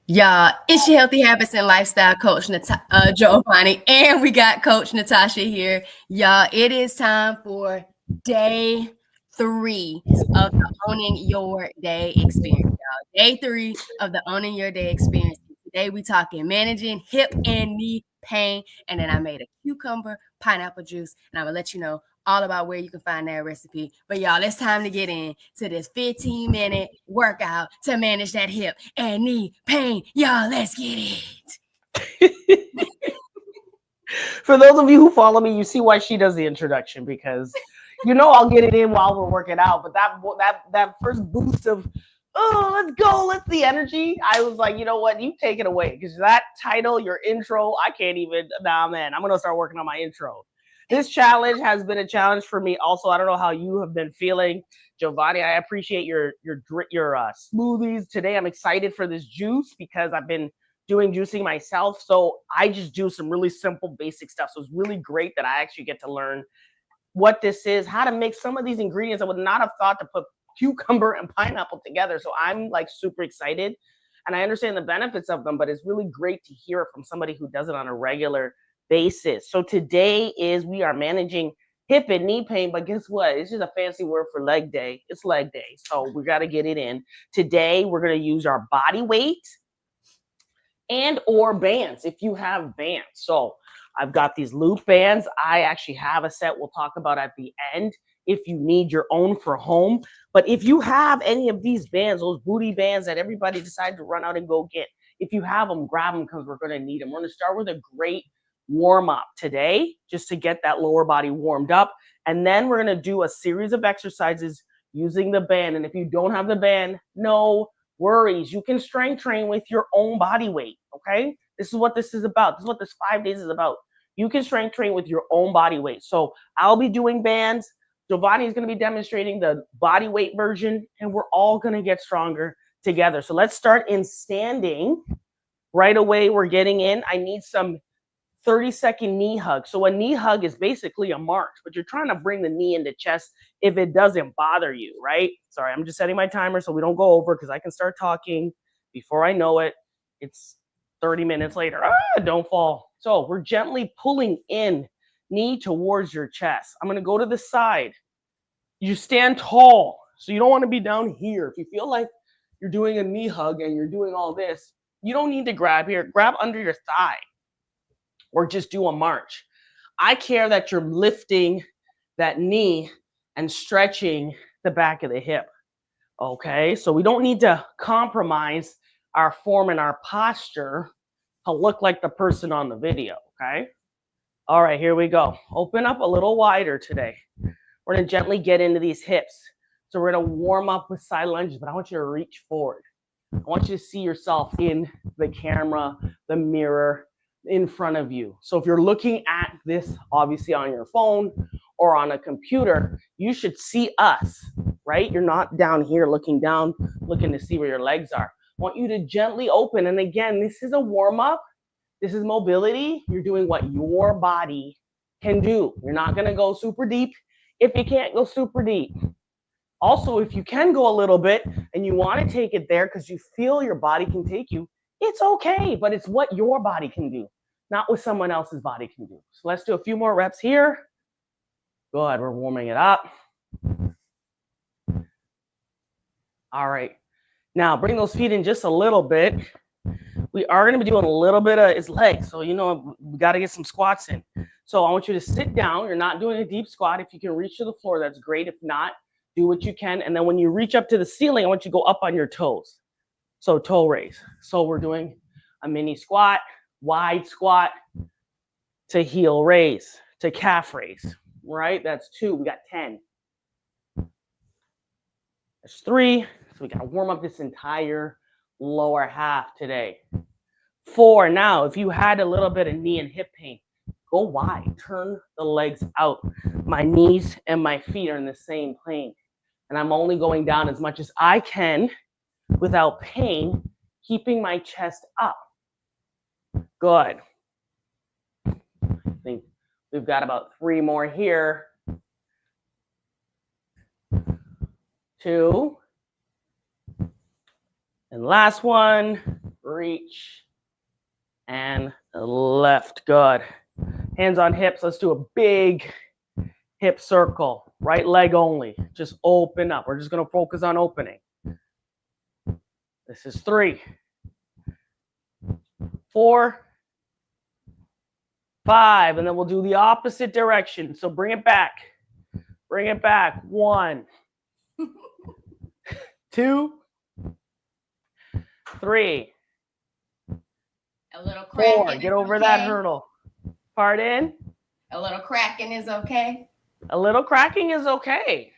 Y'all, it's your healthy habits and lifestyle coach, Jovonnie, and we got Coach Natasha here. Y'all, it is time for day 3 of the Owning Your Day experience, y'all. Day 3 of the Owning Your Day experience. Today we talking managing hip and knee pain, and then I made a cucumber pineapple juice, and I'm gonna let you know all about where you can find that recipe. But y'all, it's time to get in to this 15-minute workout to manage that hip and knee pain. Y'all, let's get it. For those of you who follow me, you see why she does the introduction, because I'll get it in while we're working out. But that first boost of, oh, let's go, let's the energy. I was like, you know what, you take it away, because that title, your intro, I can't even. Nah, man, I'm gonna start working on my intro. This challenge has been a challenge for me. Also, I don't know how you have been feeling, Jovonnie. I appreciate your smoothies today. I'm excited for this juice because I've been doing juicing myself. So I just do some really simple, basic stuff. So it's really great that I actually get to learn what this is, how to make some of these ingredients I would not have thought to put cucumber and pineapple together. So I'm like super excited, and I understand the benefits of them, but it's really great to hear it from somebody who does it on a regular basis. So today we are managing hip and knee pain, but guess what? It's just a fancy word for leg day. It's leg day. So we got to get it in. Today, we're going to use our body weight and or bands if you have bands. So I've got these loop bands. I actually have a set we'll talk about at the end if you need your own for home. But if you have any of these bands, those booty bands that everybody decided to run out and go get, if you have them, grab them, because we're going to need them. We're going to start with a great warm up today just to get that lower body warmed up. And then we're going to do a series of exercises using the band. And if you don't have the band, no worries. You can strength train with your own body weight, okay? This is what this is about. This is what this 5 days is about. You can strength train with your own body weight. So I'll be doing bands. Jovonnie is going to be demonstrating the body weight version, and we're all going to get stronger together. So let's start in standing. Right away, we're getting in. I need some 30-second knee hug. So a knee hug is basically a march, but you're trying to bring the knee into chest if it doesn't bother you, right? Sorry, I'm just setting my timer so we don't go over, because I can start talking before I know it. It's 30 minutes later. Don't fall. So we're gently pulling in, knee towards your chest. I'm going to go to the side. You stand tall, so you don't want to be down here. If you feel like you're doing a knee hug and you're doing all this, you don't need to grab here. Grab under your thigh, or just do a march. I care that you're lifting that knee and stretching the back of the hip. Okay, so we don't need to compromise our form and our posture to look like the person on the video, okay? All right, here we go. Open up a little wider today. We're gonna gently get into these hips. So we're gonna warm up with side lunges, but I want you to reach forward. I want you to see yourself in the camera, the mirror, in front of you. So if you're looking at this, obviously on your phone or on a computer, you should see us, right? You're not down here looking down, looking to see where your legs are. I want you to gently open. And again, this is a warm up. This is mobility. You're doing what your body can do. You're not going to go super deep if you can't go super deep. Also, if you can go a little bit and you want to take it there because you feel your body can take you, it's okay, but it's what your body can do, not what someone else's body can do. So let's do a few more reps here. Good, we're warming it up. All right, now bring those feet in just a little bit. We are going to be doing a little bit of his legs, so we got to get some squats in. So I want you to sit down. You're not doing a deep squat. If you can reach to the floor, that's great. If not, do what you can. And then when you reach up to the ceiling, I want you to go up on your toes. So toe raise. So we're doing a mini squat, wide squat, to heel raise, to calf raise, right? That's 2. We got 10. That's 3. So we got to warm up this entire lower half today. 4. Now, if you had a little bit of knee and hip pain, go wide. Turn the legs out. My knees and my feet are in the same plane. And I'm only going down as much as I can without pain, keeping my chest up. Good. I think we've got about 3 more here. 2. And last one. reach, and left. Good. Hands on hips. Let's do a big hip circle. Right leg only. Just open up. We're just going to focus on opening. This is 3, 4, 5, and then we'll do the opposite direction. So bring it back. Bring it back. 1, 2, 3, A little cracking. 4. Get over that hurdle. Pardon? A little cracking is okay. A little cracking is okay.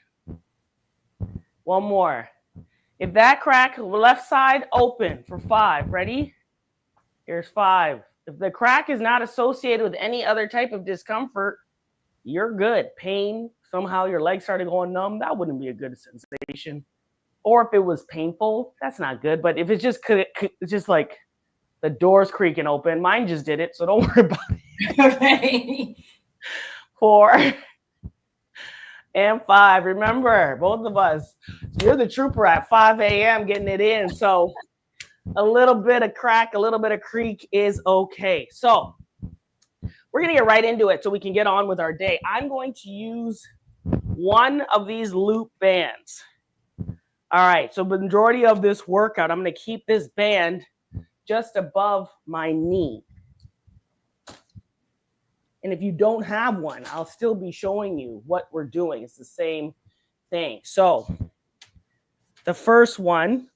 One more. If that crack, left side open for 5. Ready? Here's 5. If the crack is not associated with any other type of discomfort, you're good. Pain, somehow your leg started going numb, that wouldn't be a good sensation. Or if it was painful, that's not good. But if it's just like the door's creaking open, mine just did it, so don't worry about it. Okay. 4 and 5. Remember, both of us, you're the trooper at 5 a.m. getting it in. So a little bit of crack, a little bit of creak is okay. So we're going to get right into it so we can get on with our day. I'm going to use one of these loop bands. All right, so the majority of this workout, I'm going to keep this band just above my knee. And if you don't have one, I'll still be showing you what we're doing. It's the same thing. So the first one,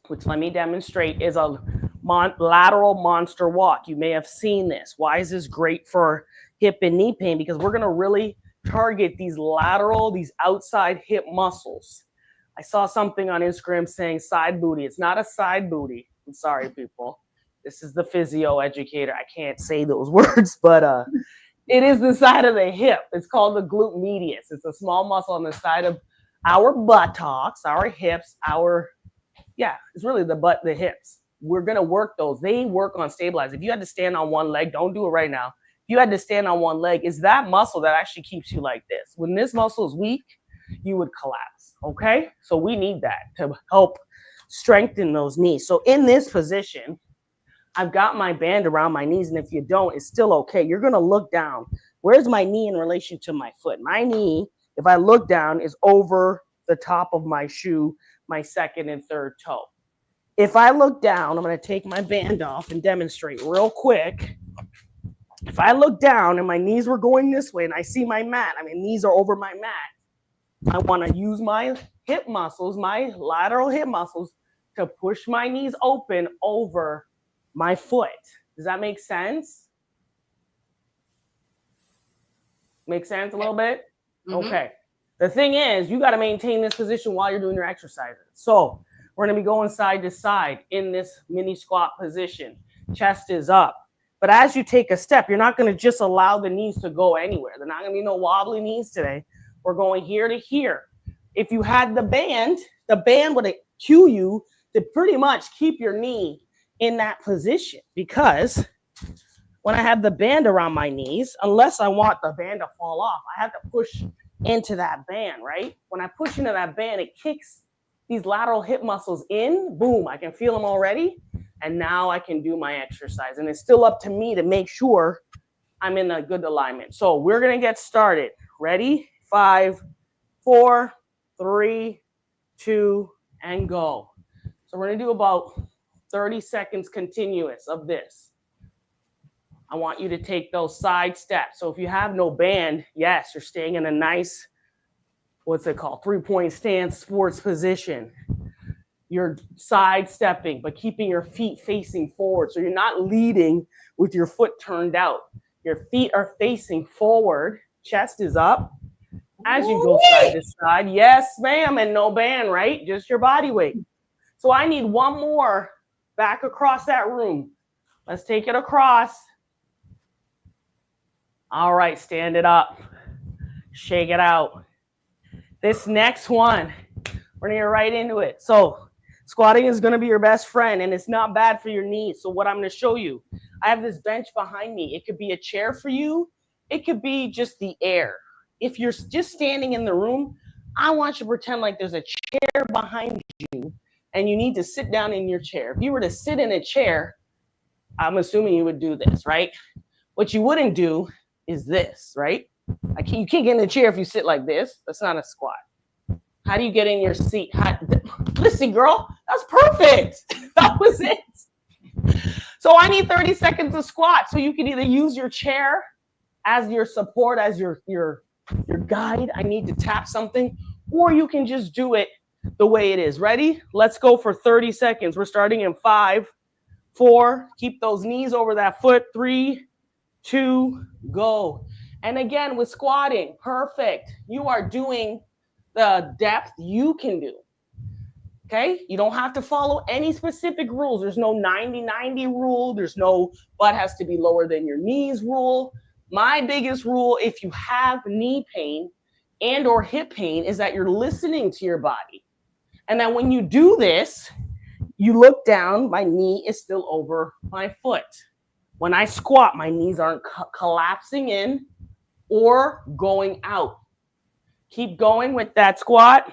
which let me demonstrate, is a lateral monster walk. You may have seen this. Why is this great for hip and knee pain? Because we're going to really target these lateral, these outside hip muscles. I saw something on Instagram saying side booty. It's not a side booty. I'm sorry, people. This is the physio educator. I can't say those words, but it is the side of the hip. It's called the glute medius. It's a small muscle on the side of our buttocks, our hips, it's really the hips. We're going to work those. They work on stabilizing. If you had to stand on one leg, don't do it right now. If you had to stand on one leg, it's that muscle that actually keeps you like this. When this muscle is weak, you would collapse, okay? So we need that to help strengthen those knees. So in this position, I've got my band around my knees, and if you don't, it's still okay. You're going to look down. Where's my knee in relation to my foot? My knee, if I look down, is over the top of my shoe, my second and third toe. If I look down, I'm going to take my band off and demonstrate real quick. If I look down and my knees were going this way and I see my mat, knees are over my mat, I want to use my hip muscles, my lateral hip muscles, to push my knees open over my foot. Does that make sense? Make sense a little bit? Mm-hmm. Okay. The thing is, you got to maintain this position while you're doing your exercises. So we're going to be going side to side in this mini squat position. Chest is up. But as you take a step, you're not going to just allow the knees to go anywhere. There's not going to be no wobbly knees today. We're going here to here. If you had the band would cue you to pretty much keep your knee in that position, because when I have the band around my knees, unless I want the band to fall off, I have to push into that band, right? When I push into that band, it kicks these lateral hip muscles in. Boom, I can feel them already. And now I can do my exercise. And it's still up to me to make sure I'm in a good alignment. So we're going to get started. Ready? 5, 4, 3, 2, and go. So we're going to do about 30 seconds continuous of this. I want you to take those side steps. So if you have no band, yes, you're staying in a nice, what's it called, 3-point stance sports position. You're sidestepping, but keeping your feet facing forward. So you're not leading with your foot turned out. Your feet are facing forward. Chest is up. As you go side to side. Yes, ma'am, and no band, right? Just your body weight. So I need one more back across that room. Let's take it across. All right, stand it up. Shake it out. This next one, we're going to get right into it. So squatting is going to be your best friend, and it's not bad for your knees. So what I'm going to show you, I have this bench behind me. It could be a chair for you. It could be just the air. If you're just standing in the room, I want you to pretend like there's a chair behind you, and you need to sit down in your chair. If you were to sit in a chair, I'm assuming you would do this, right? What you wouldn't do is this, right? You can't get in a chair if you sit like this. That's not a squat. How do you get in your seat? Listen, girl, that's perfect. That was it. So I need 30 seconds to squat. So you can either use your chair as your support, as your guide. I need to tap something, or you can just do it the way it is. Ready? Let's go for 30 seconds. We're starting in 5, 4. Keep those knees over that foot. 3, 2, go. And again, with squatting, perfect. You are doing the depth you can do. Okay? You don't have to follow any specific rules. There's no 90-90 rule. There's no butt has to be lower than your knees rule. My biggest rule, if you have knee pain and or hip pain, is that you're listening to your body. And that when you do this, you look down, my knee is still over my foot. When I squat, my knees aren't collapsing in or going out. Keep going with that squat.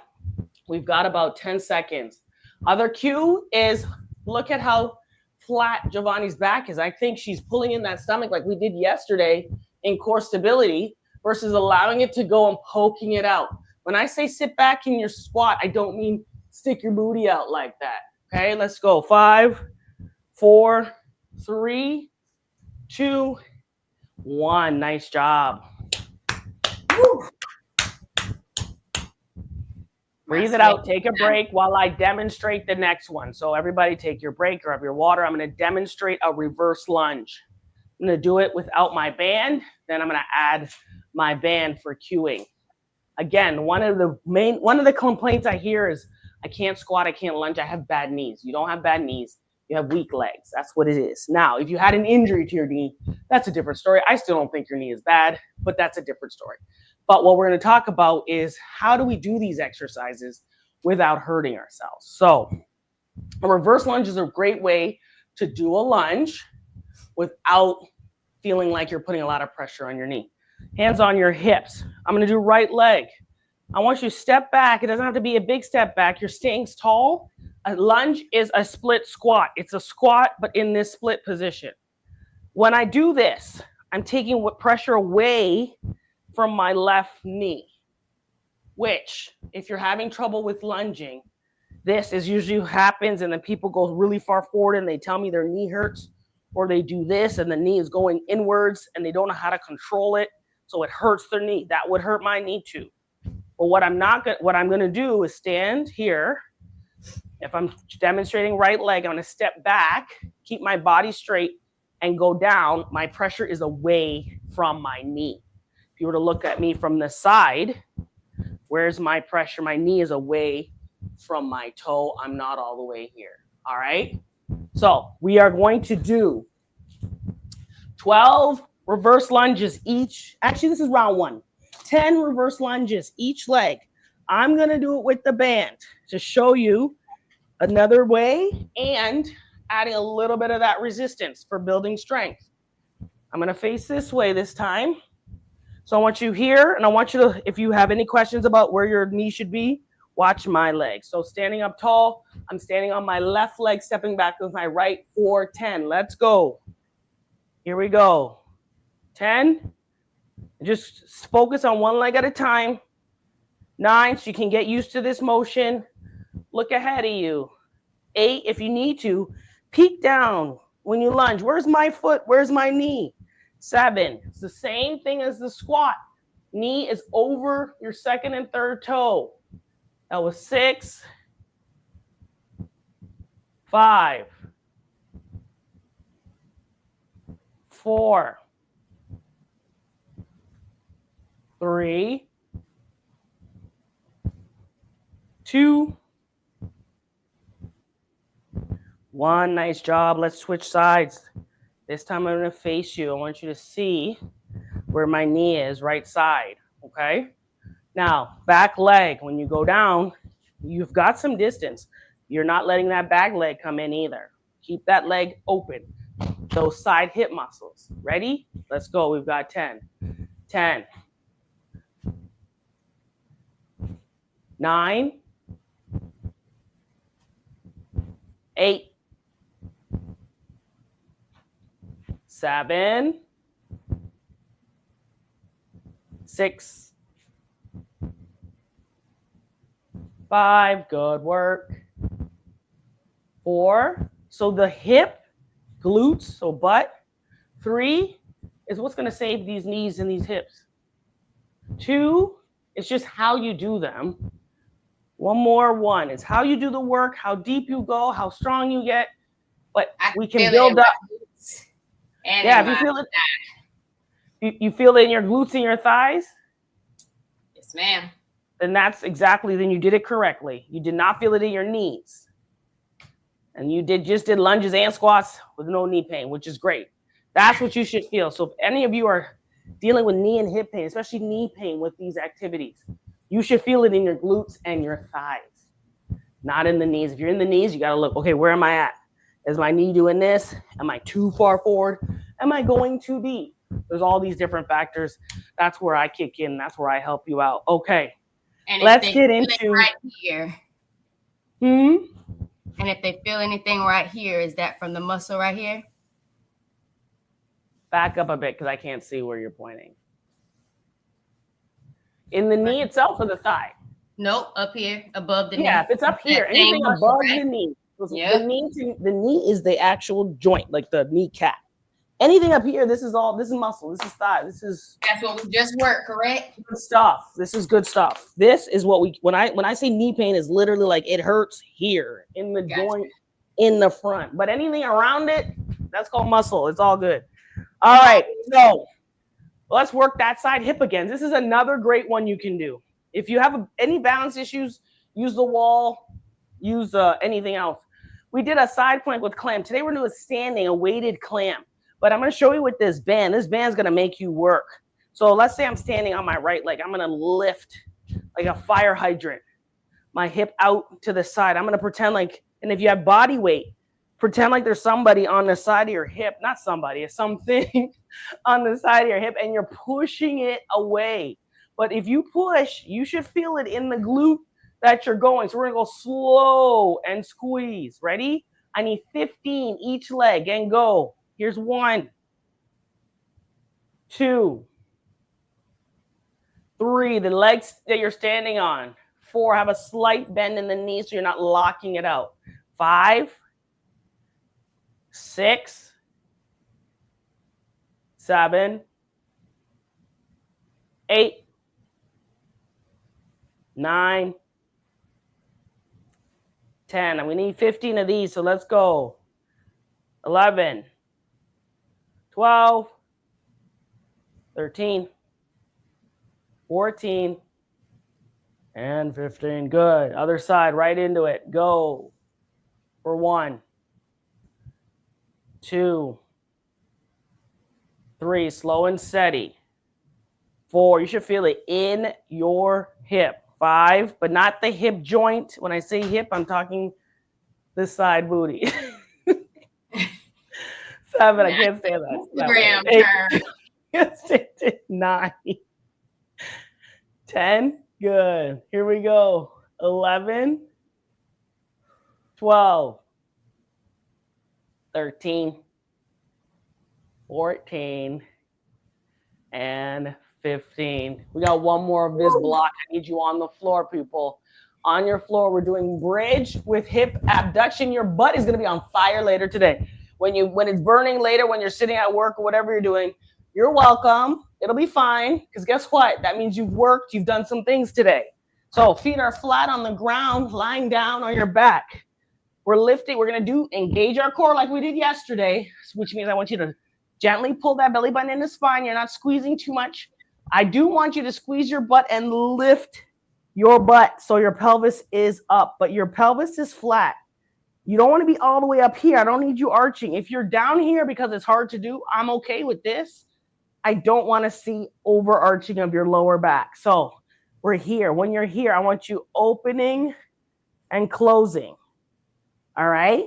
We've got about 10 seconds. Other cue is look at how flat Jovonnie's back is. I think she's pulling in that stomach like we did yesterday in core stability versus allowing it to go and poking it out. When I say sit back in your squat, I don't mean stick your booty out like that. Okay, let's go. 5, 4, 3, 2, 1. Nice job. Woo. Breathe it out. Take a break while I demonstrate the next one. So everybody take your break, grab your water. I'm going to demonstrate a reverse lunge. I'm going to do it without my band. Then I'm going to add my band for cueing. Again, one of the complaints I hear is I can't squat, I can't lunge, I have bad knees. You don't have bad knees. You have weak legs. That's what it is. Now, if you had an injury to your knee, that's a different story. I still don't think your knee is bad, but that's a different story. But what we're going to talk about is how do we do these exercises without hurting ourselves. So a reverse lunge is a great way to do a lunge without feeling like you're putting a lot of pressure on your knee. Hands on your hips. I'm going to do right leg. I want you to step back. It doesn't have to be a big step back. You're staying tall. A lunge is a split squat. It's a squat, but in this split position. When I do this, I'm taking pressure away from my left knee, which if you're having trouble with lunging, this is usually what happens, and then people go really far forward and they tell me their knee hurts, or they do this and the knee is going inwards and they don't know how to control it, so it hurts their knee. That would hurt my knee too. But what I'm going to do is stand here. If I'm demonstrating right leg, I'm going to step back, keep my body straight, and go down. My pressure is away from my knee. If you were to look at me from the side, where's my pressure? My knee is away from my toe. I'm not all the way here. All right? So we are going to do 12 reverse lunges each. Actually, this is round 1. 10 reverse lunges each leg. I'm going to do it with the band to show you another way and adding a little bit of that resistance for building strength. I'm going to face this way this time. So I want you here, and I want you to, if you have any questions about where your knee should be, watch my legs. So standing up tall, I'm standing on my left leg, stepping back with my right for 10. Let's go. Here we go. 10. Just focus on one leg at a time. 9, so you can get used to this motion. Look ahead of you. 8, if you need to, peek down when you lunge. Where's my foot? Where's my knee? 7, it's the same thing as the squat. Knee is over your second and third toe. That was 6, 5, 4, 3, 2, 1. Nice job. Let's switch sides. This time I'm going to face you. I want you to see where my knee is, right side. Okay? Now, back leg. When you go down, you've got some distance. You're not letting that back leg come in either. Keep that leg open. Those side hip muscles. Ready? Let's go. We've got 10. 10. 9. 8, 7, 6, 5, good work. 4, so the hip, glutes, so butt. 3 is what's going to save these knees and these hips. 2 is just how you do them. One more. 1 is how you do the work, how deep you go, how strong you get. But we can build up. Yeah, if you feel it, you feel it in your glutes and your thighs? Yes, ma'am. Then then you did it correctly. You did not feel it in your knees. And you just did lunges and squats with no knee pain, which is great. That's what you should feel. So if any of you are dealing with knee and hip pain, especially knee pain with these activities, you should feel it in your glutes and your thighs, not in the knees. If you're in the knees, you got to look, okay, where am I at? Is my knee doing this? Am I too far forward? Am I going too deep? There's all these different factors. That's where I kick in. That's where I help you out. Okay, and let's get into right here. And if they feel anything right here, is that from the muscle right here? Back up a bit because I can't see where you're pointing. In the knee itself or the thigh? Nope, up here, above the knee. Yeah, if it's up here, anything above the knee. Yep. The knee is the actual joint, like the kneecap. Anything up here, this is muscle, this is thigh, that's what we just worked, correct? Good stuff. This is good stuff. This is what when I say knee pain is literally like it hurts here in the joint in the front. But anything around it, that's called muscle. It's all good. All right, so let's work that side hip again. This is another great one you can do. If you have any balance issues, use the wall, use anything else. We did a side plank with clamp. Today we're doing a weighted clamp. But I'm going to show you with this band. This band's going to make you work. So let's say I'm standing on my right leg. I'm going to lift like a fire hydrant, my hip out to the side. I'm going to pretend like, and if you have body weight, pretend like there's somebody on the side of your hip. Not somebody, it's something on the side of your hip, and you're pushing it away. But if you push, you should feel it in the glute that you're going. So we're going to go slow and squeeze. Ready? I need 15 each leg and go. Here's 1, 2, 3, the legs that you're standing on. 4, have a slight bend in the knee so you're not locking it out. 5, 6, 7, 8, 9, 10. And we need 15 of these, so let's go. 11, 12, 13, 14, and 15. Good. Other side, right into it. Go. For 1, 2, 3, slow and steady. 4, you should feel it in your hip. 5, but not the hip joint. When I say hip, I'm talking this side booty. 7, I can't say that. Instagram term. 9, 10, good. Here we go. 11, 12, 13, 14, and 15. We got one more of this block. I need you on the floor, people. On your floor, we're doing bridge with hip abduction. Your butt is going to be on fire later today. When it's burning later, when you're sitting at work or whatever you're doing, you're welcome. It'll be fine, because guess what? That means you've worked. You've done some things today. So feet are flat on the ground, lying down on your back. We're lifting. We're going to engage our core like we did yesterday, which means I want you to gently pull that belly button in the spine. You're not squeezing too much. I do want you to squeeze your butt and lift your butt so your pelvis is up, but your pelvis is flat. You don't want to be all the way up here. I don't need you arching. If you're down here because it's hard to do, I'm okay with this. I don't want to see overarching of your lower back. So we're here. When you're here, I want you opening and closing. All right?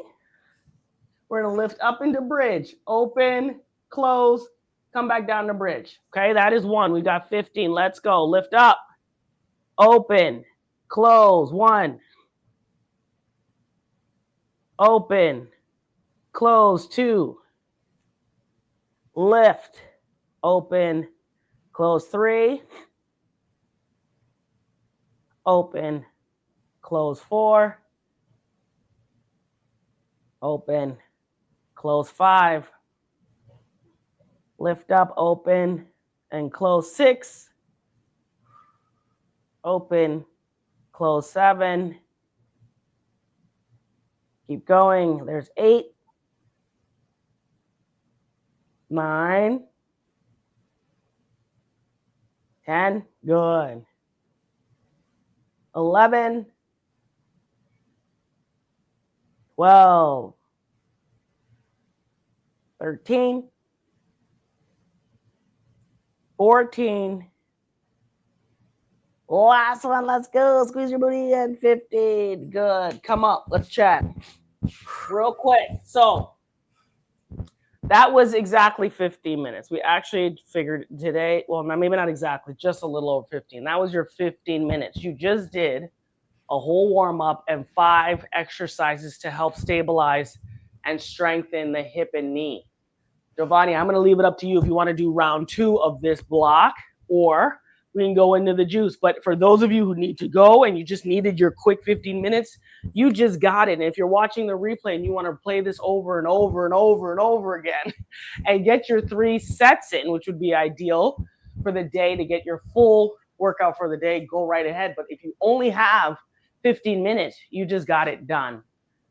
We're going to lift up into bridge. Open, close, come back down to bridge. Okay, that is 1. We got 15. Let's go. Lift up, open, close. 1, open, close, 2, lift, open, close, 3, open, close, 4, open, close, 5, lift up, open, and close, 6, open, close, 7, keep going, there's 8, 9, 10, good, 11, 12, 13, 14, last one, let's go, squeeze your booty in, 15, good, come up, let's chat, real quick. So that was exactly 15 minutes. We actually figured today, well, maybe not exactly, just a little over 15. That was your 15 minutes. You just did a whole warm up and 5 exercises to help stabilize and strengthen the hip and knee. Jovonnie, I'm going to leave it up to you if you want to do round 2 of this block, or we can go into the juice. But for those of you who need to go and you just needed your quick 15 minutes, you just got it. And if you're watching the replay and you want to play this over and over and over and over again and get your 3 sets in, which would be ideal for the day to get your full workout for the day, go right ahead. But if you only have 15 minutes, you just got it done.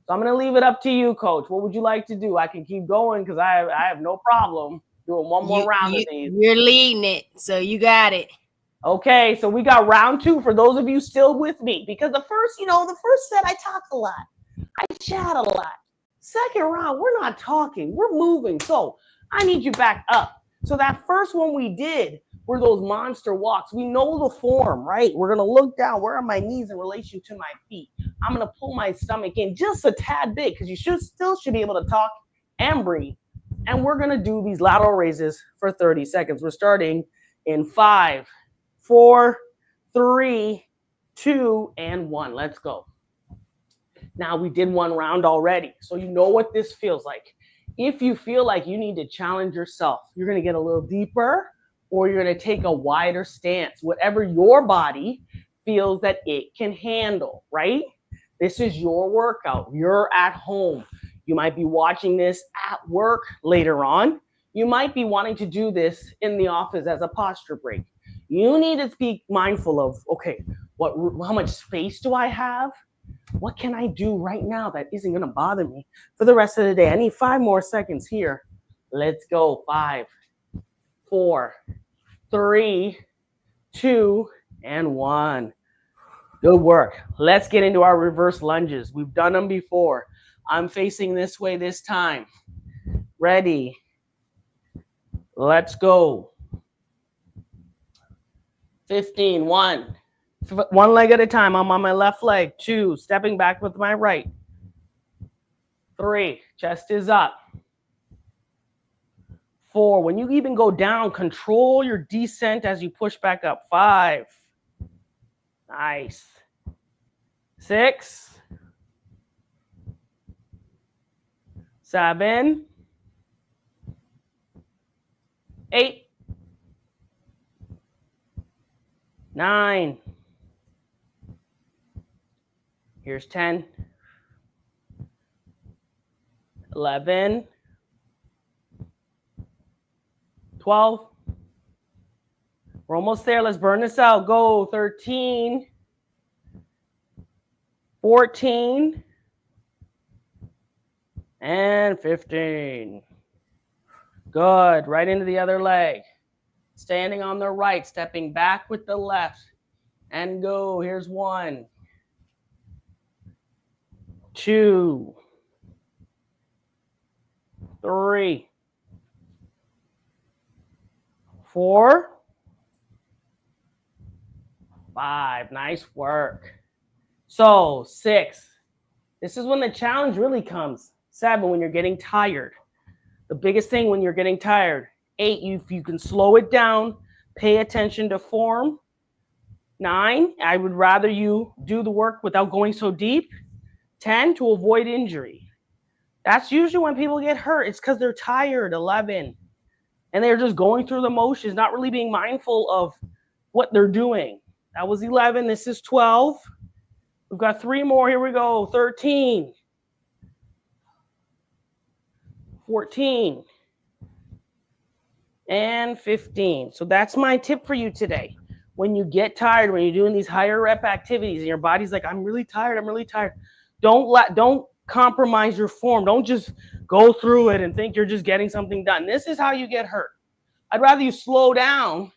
So I'm going to leave it up to you, Coach. What would you like to do? I can keep going because I have no problem doing one more round of these. You're leading it, so you got it. Okay, so we got round 2 for those of you still with me. Because the first set, I talk a lot. I chat a lot. Second round, we're not talking. We're moving. So I need you back up. So that first one we did were those monster walks. We know the form, right? We're going to look down. Where are my knees in relation to my feet? I'm going to pull my stomach in just a tad bit because you still should be able to talk and breathe. And we're going to do these lateral raises for 30 seconds. We're starting in 5, 4, 3, 2, and 1. Let's go. Now, we did one round already, so you know what this feels like. If you feel like you need to challenge yourself, you're going to get a little deeper, or you're going to take a wider stance, whatever your body feels that it can handle, right? This is your workout. You're at home. You might be watching this at work later on. You might be wanting to do this in the office as a posture break. You need to be mindful of, okay, how much space do I have? What can I do right now that isn't going to bother me for the rest of the day? I need 5 more seconds here. Let's go. 5, 4, 3, 2, and 1. Good work. Let's get into our reverse lunges. We've done them before. I'm facing this way this time. Ready. Let's go. 15, 1. 1 leg at a time. I'm on my left leg. 2, stepping back with my right. 3, chest is up. 4, when you even go down, control your descent as you push back up. 5, nice. 6, 7, 8, 9. Here's 10, 11, 12. We're almost there. Let's burn this out. Go. 13, 14, and 15. Good. Right into the other leg. Standing on the right, stepping back with the left. And go. Here's 1, 2, 3, 4, 5. Nice work. So 6. This is when the challenge really comes. 7, when you're getting tired. The biggest thing when you're getting tired. 8, if you can slow it down, pay attention to form. 9, I would rather you do the work without going so deep. 10, to avoid injury. That's usually when people get hurt. It's because they're tired. 11. And they're just going through the motions, not really being mindful of what they're doing. That was 11. This is 12. We've got 3 more. Here we go. 13. 14. And 15. So that's my tip for you today. When you get tired, when you're doing these higher rep activities and your body's like, I'm really tired, don't compromise your form. Don't just go through it and think you're just getting something done. This is how you get hurt. I'd rather you slow down,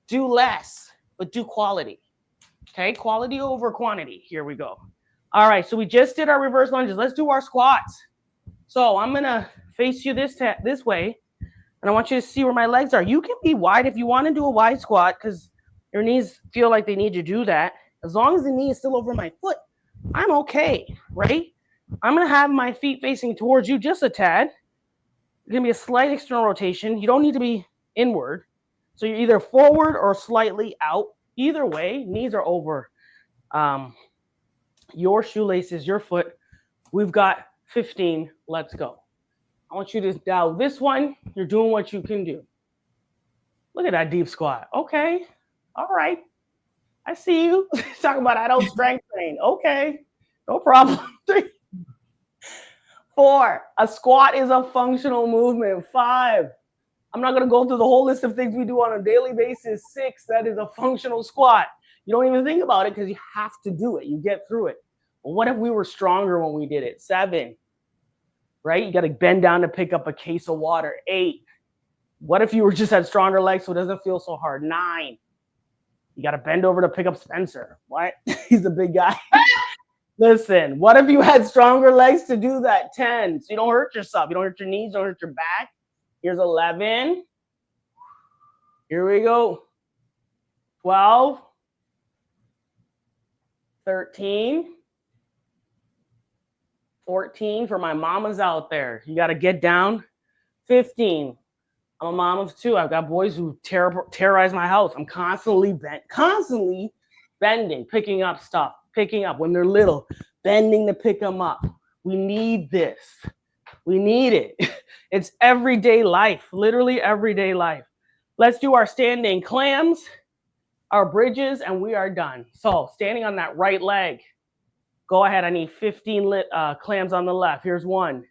do less, but do quality. Okay, quality over quantity. Here we go. All right, so we just did our reverse lunges. Let's do our squats. So I'm gonna face you this way, and I want you to see where my legs are. You can be wide if you want to do a wide squat because your knees feel like they need to do that. As long as the knee is still over my foot, I'm okay, right? I'm gonna have my feet facing towards you just a tad. It's gonna be a slight external rotation. You don't need to be inward. So you're either forward or slightly out. Either way, knees are over your shoelaces, your foot. We've got 15. Let's go. I want you to dial this one. You're doing what you can do. Look at that deep squat. Okay. All right. I see you. Talking about I don't strength train. Okay. No problem. 3, 4. A squat is a functional movement. 5. I'm not going to go through the whole list of things we do on a daily basis. 6. That is a functional squat. You don't even think about it because you have to do it. You get through it. But what if we were stronger when we did it? 7. Right? You got to bend down to pick up a case of water. 8. What if you were just had stronger legs so it doesn't feel so hard? 9. You got to bend over to pick up Spencer. What? He's a big guy. Listen, what if you had stronger legs to do that? 10. So you don't hurt yourself. You don't hurt your knees. You don't hurt your back. Here's 11. Here we go. 12. 13. 14 for my mamas out there. You got to get down. 15. I'm a mom of 2. I've got boys who terrorize my house. I'm constantly bending, picking up stuff, picking up when they're little, bending to pick them up. We need this. We need it. It's everyday life, literally everyday life. Let's do our standing clams, our bridges, and we are done. So standing on that right leg. Go ahead. I need 15 clams on the left. Here's 1,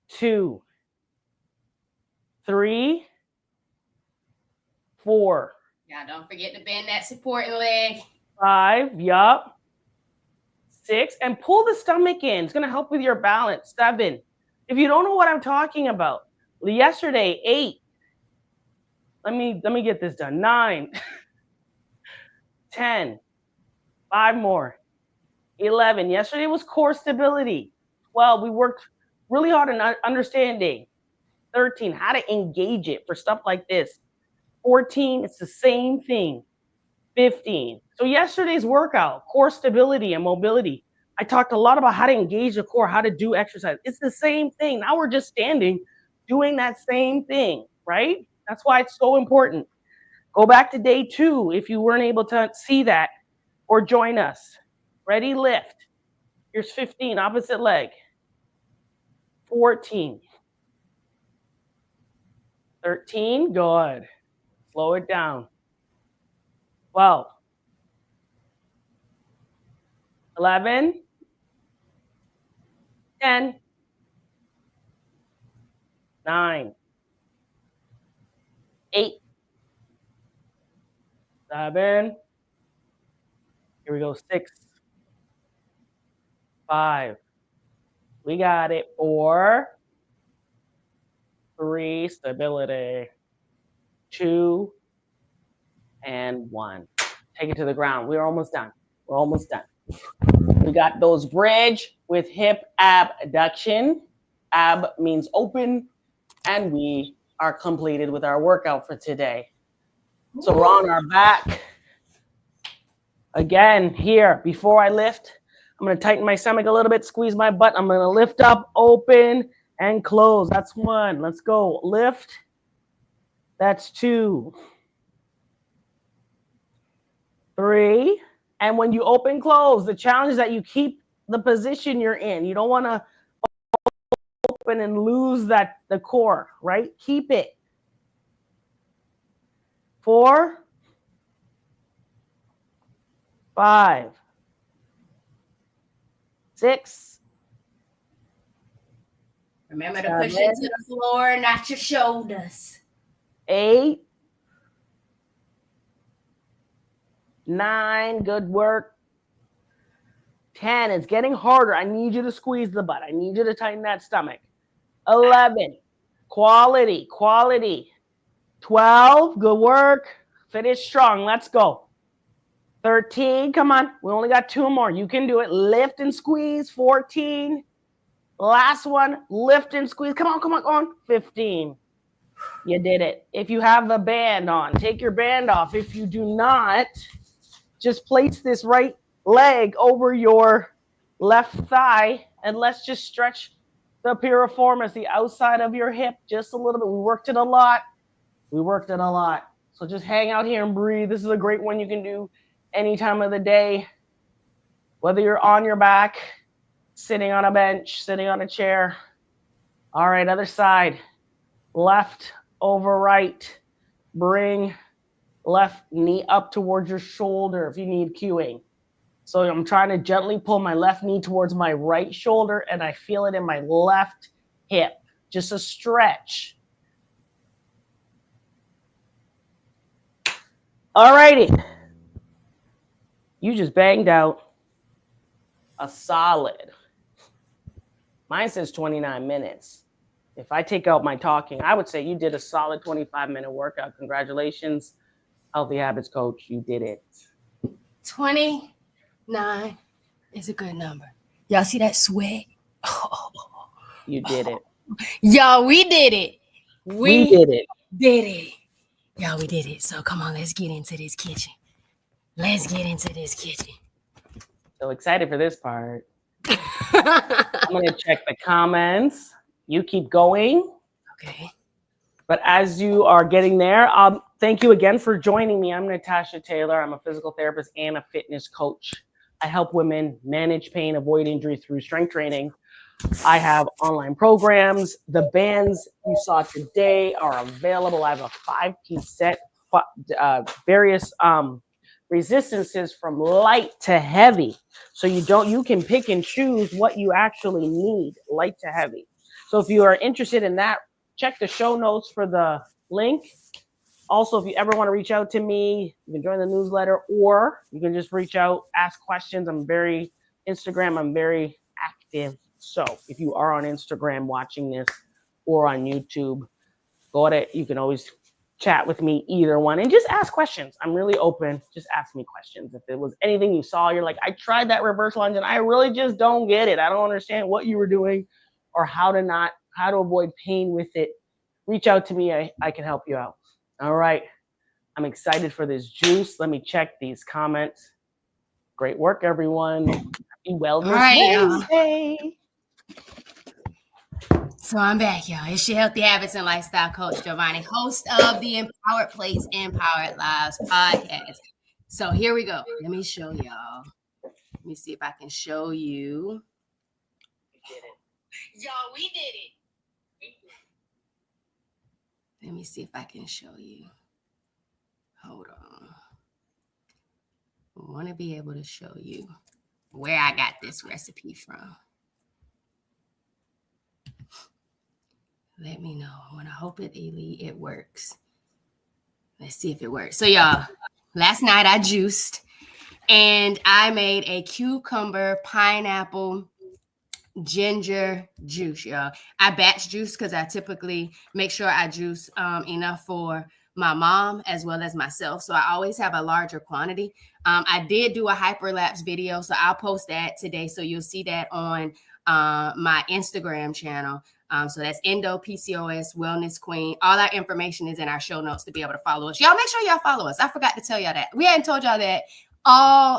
2, 3, 4. Yeah, don't forget to bend that supporting leg. 5. Yup. 6. And pull the stomach in. It's going to help with your balance. 7. If you don't know what I'm talking about, yesterday, 8. Let me get this done. 9. 10. 5 more. 11. Yesterday was core stability. 12. We worked really hard on understanding. 13. How to engage it for stuff like this. 14. It's the same thing. 15. So yesterday's workout, core stability and mobility. I talked a lot about how to engage the core, how to do exercise. It's the same thing. Now we're just standing, doing that same thing, right? That's why it's so important. Go back to day 2 if you weren't able to see that, or join us. Ready, lift. Here's 15, opposite leg. 14. 13, good. Slow it down. 12. 11. 10. 9. 8. 7. Here we go. 6. 5. We got it. 4. 3. Stability. 2. And 1. Take it to the ground. We're almost done. We're almost done. We got those bridge with hip abduction. Ab means open. And we are completed with our workout for today. So we're on our back. Again, here, before I lift, I'm going to tighten my stomach a little bit, squeeze my butt. I'm going to lift up, open, and close. That's 1. Let's go. Lift. That's 2. 3. And when you open, close, the challenge is that you keep the position you're in. You don't want to open and lose the core, right? Keep it. 4, 5, 6. Remember to push it to the floor, not your shoulders. 8, 9, good work. 10, it's getting harder. I need you to squeeze the butt. I need you to tighten that stomach. 11, quality. 12, good work. Finish strong. Let's go. 13, come on. We only got 2 more. You can do it. Lift and squeeze. 14. Last one, lift and squeeze. Come on. 15. You did it. If you have the band on, take your band off. If you do not, just place this right leg over your left thigh, and let's just stretch the piriformis, the outside of your hip, just a little bit. We worked it a lot. So just hang out here and breathe. This is a great one you can do any time of the day, whether you're on your back, sitting on a bench, sitting on a chair. All right, other side. Left over right. Bring left knee up towards your shoulder if you need cueing. So I'm trying to gently pull my left knee towards my right shoulder, and I feel it in my left hip. Just a stretch. All righty. You just banged out a solid. Mine says 29 minutes. If I take out my talking, I would say you did a solid 25-minute workout. Congratulations, Healthy Habits Coach. You did it. 29 is a good number. Y'all see that sweat? You did it. Y'all, we did it. We did it. Y'all, we did it. So come on, let's get into this kitchen. So excited for this part. I'm going to check the comments. You keep going. Okay. But as you are getting there, thank you again for joining me. I'm Natasha Taylor. I'm a physical therapist and a fitness coach. I help women manage pain, avoid injury through strength training. I have online programs. The bands you saw today are available. I have a 5-piece set, various resistances from light to heavy. So you can pick and choose what you actually need, light to heavy. So if you are interested in that, check the show notes for the link. Also, if you ever want to reach out to me, you can join the newsletter, or you can just reach out, ask questions. I'm very active. So if you are on Instagram watching this or on YouTube, go at it. You can always chat with me, either one, and just ask questions. I'm really open. Just ask me questions. If it was anything you saw, you're like, I tried that reverse lunge and I really just don't get it. I don't understand what you were doing or how to avoid pain with it. Reach out to me. I can help you out. All right. I'm excited for this juice. Let me check these comments. Great work, everyone. Happy Wellness Wednesday. So I'm back, y'all. It's your Healthy Habits and Lifestyle Coach, Jovonnie, host of the Empowered Place, Empowered Lives podcast. So here we go. Let me show y'all. Let me see if I can show you. Y'all, we did it. Let me see if I can show you. Hold on. I want to be able to show you where I got this recipe from. Let me know. I want to hope it works. Let's see if it works. So y'all, last night I juiced and I made a cucumber, pineapple, ginger juice, y'all. I batch juice because I typically make sure I juice enough for my mom as well as myself. So I always have a larger quantity. I did do a hyperlapse video, so I'll post that today. So you'll see that on my Instagram channel. So that's Endo, PCOS, Wellness Queen. All that information is in our show notes to be able to follow us. Y'all make sure y'all follow us. I forgot to tell y'all that. We hadn't told y'all that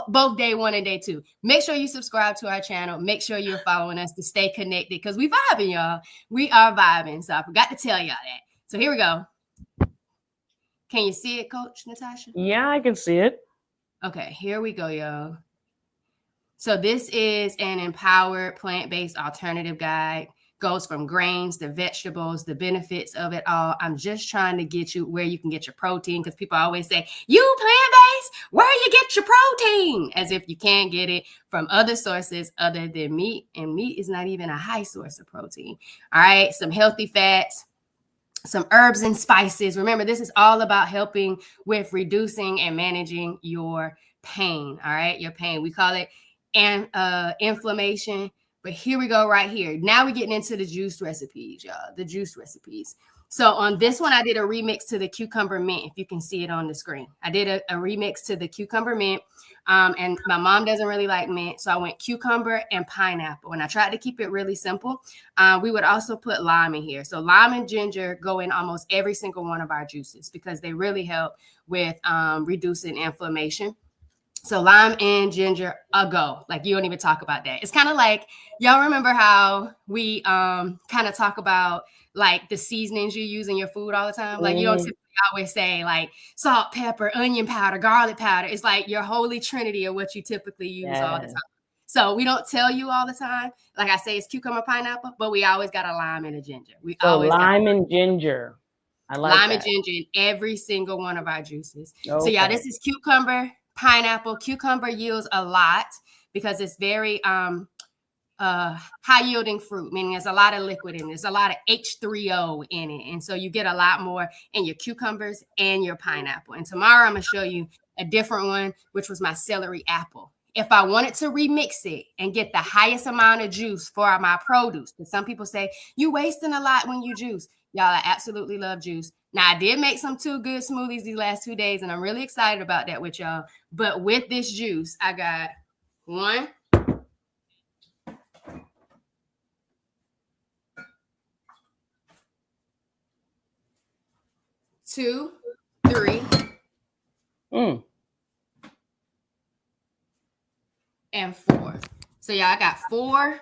both day 1 and day 2. Make sure you subscribe to our channel. Make sure you're following us to stay connected because we vibing, y'all. We are vibing. So I forgot to tell y'all that. So here we go. Can you see it, Coach Natasha? Yeah, I can see it. Okay, here we go, y'all. So this is an empowered plant-based alternative guide goes from grains to vegetables, the benefits of it all. I'm just trying to get you where you can get your protein, because people always say, you plant-based, where you get your protein? As if you can't get it from other sources other than meat, and meat is not even a high source of protein. All right, some healthy fats, some herbs and spices. Remember, this is all about helping with reducing and managing your pain. All right, your pain. We call it inflammation. But here we go right here. Now we're getting into the juice recipes, y'all. The juice recipes. So on this one, I did a remix to the cucumber mint, if you can see it on the screen. I did a remix to the cucumber mint. And my mom doesn't really like mint, so I went cucumber and pineapple. And I tried to keep it really simple. We would also put lime in here. So lime and ginger go in almost every single one of our juices because they really help with reducing inflammation. So lime and ginger, a go. Like, you don't even talk about that. It's kind of like, y'all remember how we kind of talk about like the seasonings you use in your food all the time? Like, you don't typically always say like salt, pepper, onion powder, garlic powder. It's like your holy trinity of what you typically use all the time. So we don't tell you all the time. Like I say, it's cucumber, pineapple, but we always got a lime and a ginger. We always lime and ginger. I like lime that. and ginger in every single one of our juices. Okay. So yeah, this is cucumber, pineapple. Cucumber yields a lot because it's very high yielding fruit, meaning there's a lot of liquid in it. There's a lot of H3O in it. And so you get a lot more in your cucumbers and your pineapple. And tomorrow I'm going to show you a different one, which was my celery apple. If I wanted to remix it and get the highest amount of juice for my produce, because some people say, you wasting a lot when you juice. Y'all, I absolutely love juice. Now, I did make some 2 good smoothies these last 2 days, and I'm really excited about that with y'all. But with this juice, I got 1, 2, 3, and 4. So yeah, I got 4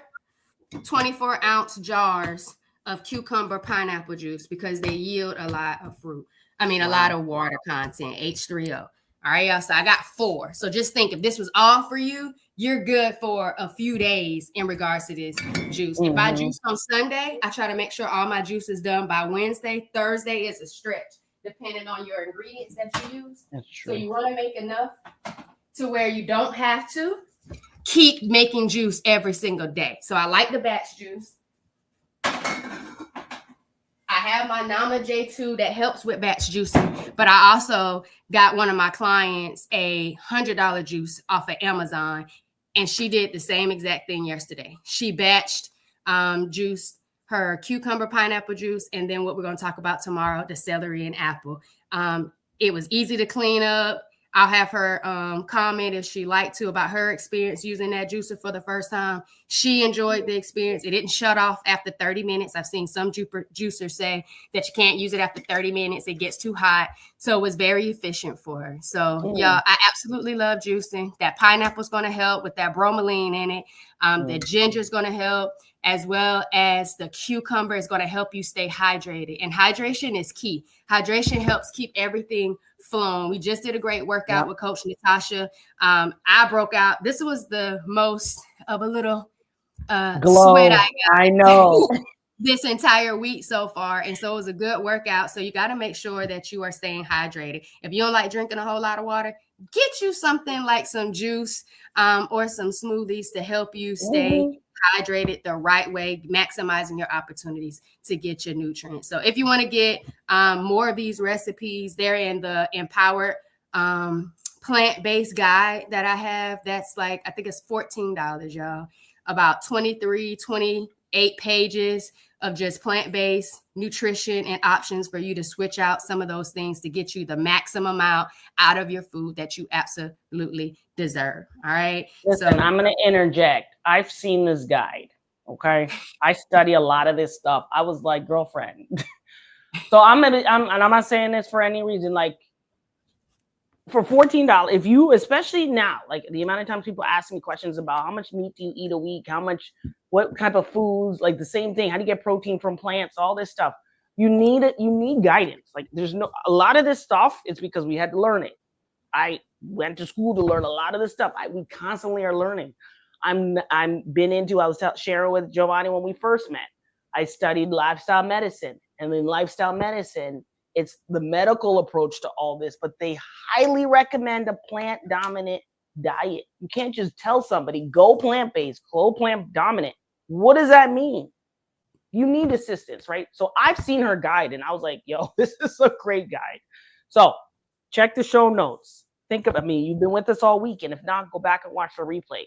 24-ounce jars of cucumber pineapple juice because they yield a lot of fruit. I mean, a lot of water content, H3O. All right, y'all. So I got 4. So just think, if this was all for you, you're good for a few days in regards to this juice. If I juice on Sunday, I try to make sure all my juice is done by Wednesday. Thursday is a stretch, depending on your ingredients that you use. That's true. So you want to make enough to where you don't have to keep making juice every single day. So I like the batch juice. I have my Nama J2 that helps with batch juicing, but I also got one of my clients a $100 juice off of Amazon, and she did the same exact thing yesterday. She batched juiced her cucumber pineapple juice, and then what we're going to talk about tomorrow, the celery and apple. It was easy to clean up. I'll have her comment if she liked to about her experience using that juicer for the first time. She enjoyed the experience. It didn't shut off after 30 minutes. I've seen some juicers say that you can't use it after 30 minutes. It gets too hot. So it was very efficient for her. So yeah, I absolutely love juicing. That pineapple is going to help with that bromelain in it. The ginger is going to help, as well as the cucumber is going to help you stay hydrated. And hydration is key. Hydration helps keep everything flowing. We just did a great workout with Coach Natasha. I broke out. This was the most of a little sweat I got. I know. This entire week so far. And so it was a good workout. So you got to make sure that you are staying hydrated. If you don't like drinking a whole lot of water, get you something like some juice or some smoothies to help you stay hydrated the right way, maximizing your opportunities to get your nutrients. So if you want to get more of these recipes, they're in the Empowered plant-based guide that I have. That's like, I think it's $14, y'all. About 28 pages of just plant-based nutrition and options for you to switch out some of those things to get you the maximum amount out of your food that you absolutely deserve. All right. Listen, I'm going to interject. I've seen this guide. Okay. I study a lot of this stuff. I was like, girlfriend. So and I'm not saying this for any reason, like, for $14, if you, especially now, like the amount of times people ask me questions about how much meat do you eat a week, what type of foods, like the same thing, how do you get protein from plants, all this stuff. You need it. You need guidance. Like, a lot of this stuff, it's because we had to learn it. I went to school to learn a lot of this stuff. We constantly are learning. I was sharing with Jovonnie when we first met. I studied lifestyle medicine, and in lifestyle medicine, it's the medical approach to all this, but they highly recommend a plant dominant diet. You can't just tell somebody go plant-based, go plant dominant. What does that mean? You need assistance, right? So I've seen her guide and I was like, yo, this is a great guide. So check the show notes. Think of, I mean, you've been with us all week, and if not, go back and watch the replay.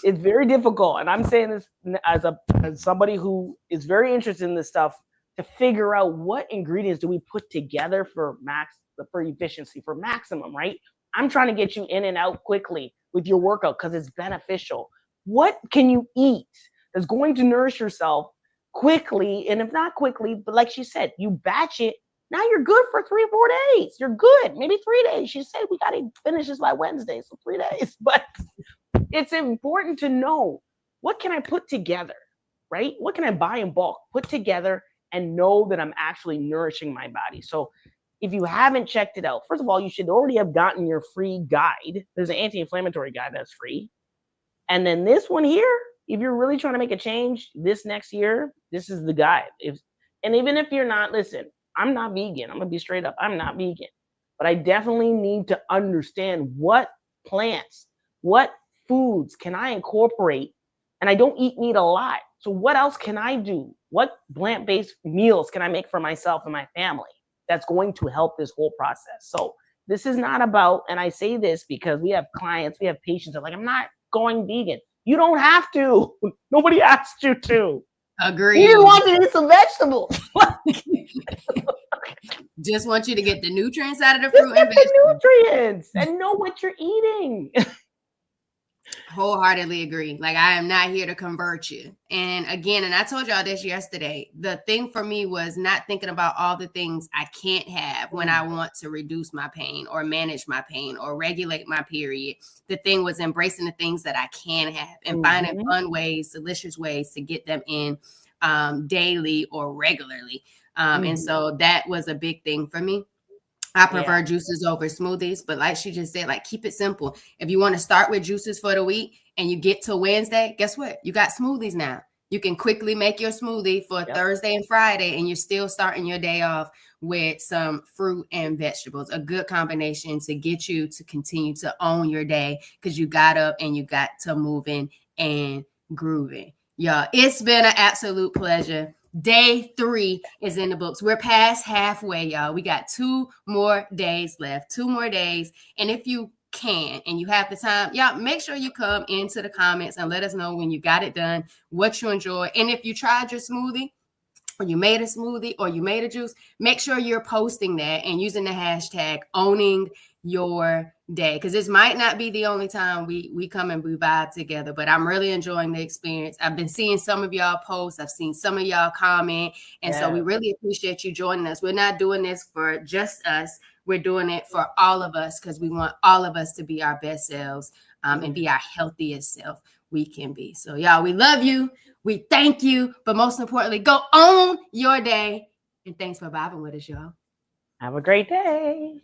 It's very difficult, and I'm saying this as somebody who is very interested in this stuff, to figure out what ingredients do we put together for efficiency, for maximum, right? I'm trying to get you in and out quickly with your workout because it's beneficial. What can you eat that's going to nourish yourself quickly? And if not quickly, but like she said, you batch it. Now you're good for 3 or 4 days. You're good. Maybe 3 days. She said we got to finish this by Wednesday, so 3 days. But it's important to know, what can I put together, right? What can I buy in bulk, put together, and know that I'm actually nourishing my body? So if you haven't checked it out, first of all, you should already have gotten your free guide. There's an anti-inflammatory guide that's free. And then this one here, if you're really trying to make a change this next year, this is the guide. And even if you're not, listen, I'm not vegan. I'm going to be straight up. I'm not vegan. But I definitely need to understand what plants, what foods can I incorporate? And I don't eat meat a lot. So what else can I do? What plant-based meals can I make for myself and my family that's going to help this whole process? So this is not about, and I say this because we have clients, we have patients that are like, I'm not going vegan. You don't have to. Nobody asked you to. Agree. You just want to eat some vegetables. Just want you to get the nutrients out of the fruit and vegetables. The nutrients and know what you're eating. Wholeheartedly agree. Like, I am not here to convert you. And again, and I told y'all this yesterday, the thing for me was not thinking about all the things I can't have when I want to reduce my pain or manage my pain or regulate my period. The thing was embracing the things that I can have and finding fun ways, delicious ways to get them in daily or regularly. And so that was a big thing for me. I prefer juices over smoothies, but like she just said, like, keep it simple. If you want to start with juices for the week and you get to Wednesday, guess what? You got smoothies now. You can quickly make your smoothie for Thursday and Friday, and you're still starting your day off with some fruit and vegetables. A good combination to get you to continue to own your day because you got up and you got to moving and grooving. Y'all, it's been an absolute pleasure. Day 3 is in the books. We're past halfway, y'all. We got 2 more days left, 2 more days. And if you can and you have the time, y'all, make sure you come into the comments and let us know when you got it done, what you enjoy. And if you tried your smoothie, or you made a smoothie, or you made a juice, make sure you're posting that and using the hashtag owning your day, because this might not be the only time we come and we vibe together, but I'm really enjoying the experience. I've been seeing some of y'all posts. I've seen some of y'all comment. And so we really appreciate you joining us. We're not doing this for just us. We're doing it for all of us because we want all of us to be our best selves and be our healthiest self we can be. So y'all, we love you. We thank you. But most importantly, go own your day. And thanks for vibing with us, y'all. Have a great day.